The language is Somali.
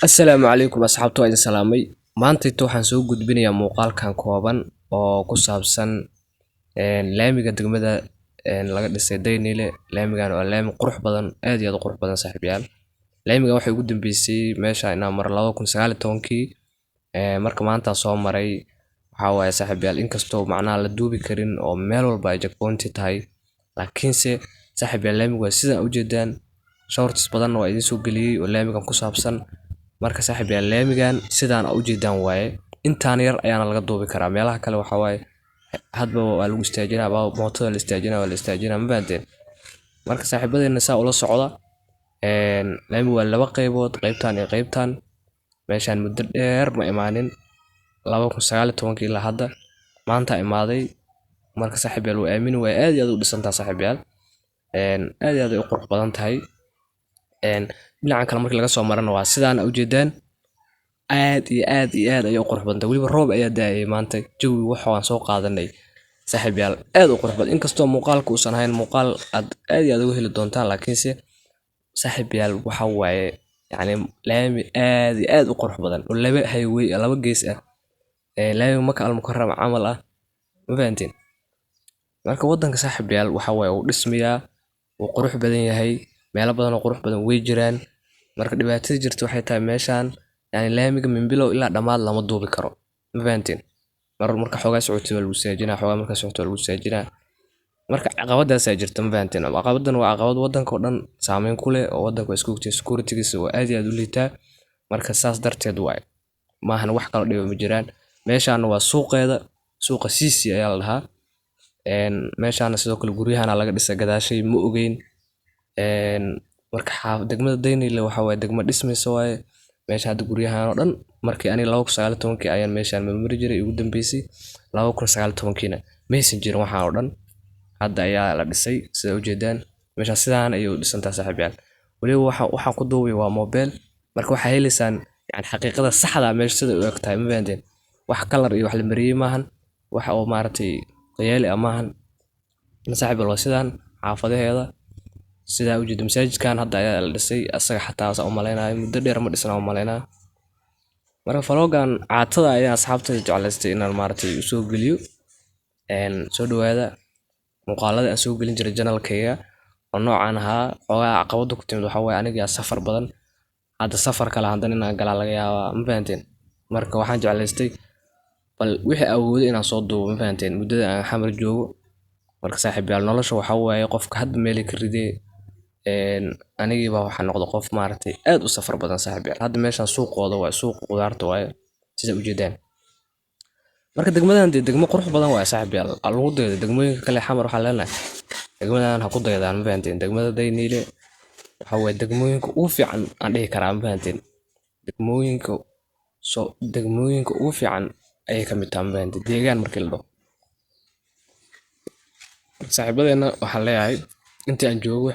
Assalaamu calaykum asxaabta waa idin salaamay. Maanta waxaan soo gudbinayaa muuqaalkan kooban oo ku saabsan laamiga degmada laga dhisay Daynile. Laamigan waa laami qurux badan, aad iyo aad u qurux badan saaxiibayaal. Laamiga waxay ugu dambeysay meesha inaan mar 2019kii marka maanta soo maray waxa waaye saaxiibayaal inkastoo macnaha la duubi karin oo meel walba ay checkpoint tahay, laakiinse saaxiibayaal laamiga waa sidaan u jeedaan shorts badan waa idin soo geliyay oo laamigan ku saabsan. marka saaxiibayaal laamigan sidaan u jeedaan waaye intaan yar ayaana laga duubi karaa. meelaha kale waxa waaye hadba waa lagu istaajinaa, mootada la istaajinaa, waa la istaajinaa ma fahanteen. marka saaxiibadeena saa ula socda laamigu waa laba qaybood, qaybtan iyo qaybtan. meeshaan muddo dheer ma imaanin 2019 ilaa hadda maanta imaaday. marka saaxiibayaal waa aamin way aad iyo aad u dhisantaa saaxiibayaal, aad iyo aad ay u qurux badan tahay. dhinacan kale markii laga soo marana waa sidaan u jeedaan aad iyo aad iyo aad ay u qurux badan tahay. weliba roob ayaa daayay maanta, jawi waxa aan soo qaadanay saaxiibayaal aad u qurux badan. inkastoo muuqaalku uusan ahayn muuqaal aad iyo aad uga heli doontaan, laakiinse saaxiibayaal waxa waaye yacni laami aad iyo aad u qurux badan oo laba highway laba gees ah, laami Maka al-Mukarrama camal ah ma fahanteen. marka wadanka saaxiibayaal waxa waaye uu dhismayaa, wuu qurux badan yahay, meelo badan oo qurux badan way jiraan. marka dhibaatada jirta waxay tahay meeshaan yani laamiga min bilow ilaa dhamaad lama duubi karo ma fahanteen. marka xoogaa socotay waa lagu istaajinaa, xoogaa marka socotay waa lagu istaajinaa. marka caqabadaas ay jirta ma fahanteen. caqabadan waa caqabad wadanka oo dhan saameyn ku leh oo wadanka isku security-giisa oo aad iyo aad u liitaa. marka saas darteed waaye maahan wax kala dhiba ma jiraan. meeshaan waa suuqeeda, suuqa Sisi ayaa la dhahaa. meeshaan sidoo kale guryahana laga dhisay gadaashay ma ogeyn. marka degmada Daynile waxa waaye degmo dhismayso waaye. meesha hadda guryahan oo dhan markii aniga 2019kii ayaan meeshaan mari jiray ugu dambeysay. 2019kiina maysan jirin waxaan oo dhan, hadda ayaa la dhisay sida u jeedaan. meesha sidaan ayay u dhisantaa saaxiibayaal. waliba waxaan ku duubay waa mobile, marka waxaa helaysaan yani xaqiiqada saxda ah meesha sida u eg tahay ma fahanteen. wax kalar iyo wax la mariyay maahan, wax oo maaragtay qiyaali ah maahan. saaxiibayaal waa sidaan xaafadaheeda sidaa u jeedo. masaajidkan hadda ayaa la dhisay asaga xataa u maleynayo muddo dheer ma dhisna u maleynaa. marka vloggan caatada ayaa asxaabtayda jeclaystay inaan maaragtay u soo geliyo. soo dhawaada muuqaalada aan soo gelin jiray channelkayga oo noocaan ahaa. xoogaa caqabada ku timid waxa waaye aniga safar badan, hadda safar kale haddana inaan galaa laga yaabaa ma fahanteen. marka waxaan jeclaystay bal wixii awooday inaan soo duubo ma fahanteen muddada aan xamar joogo. marka saaxiibayaal nolosha waxa waaye qofka hadba meel ka ridee. anigiiba waxaan noqday qof maaragtay aad u safar badan saaxiibayaal. hadda meeshaan suuqooda waa suuq qudaarta waaye sida u jeedaan. marka degmadan degmo qurux badan waaye saaxiibayaal. lagu daydo degmooyinka kale xamar waxaa leenahay degmadan ha ku daydaan ma fahanteen. degmada Daynile waxa waaye degmooyinka ugu fiican aan dhihi karaa ma fahanteen. degmooyinka ugu fiican ayay ka mid tahay ma fahanteen deegaan markii la dhaho. saaxiibadeena waxaan leeyahay intii aan joogo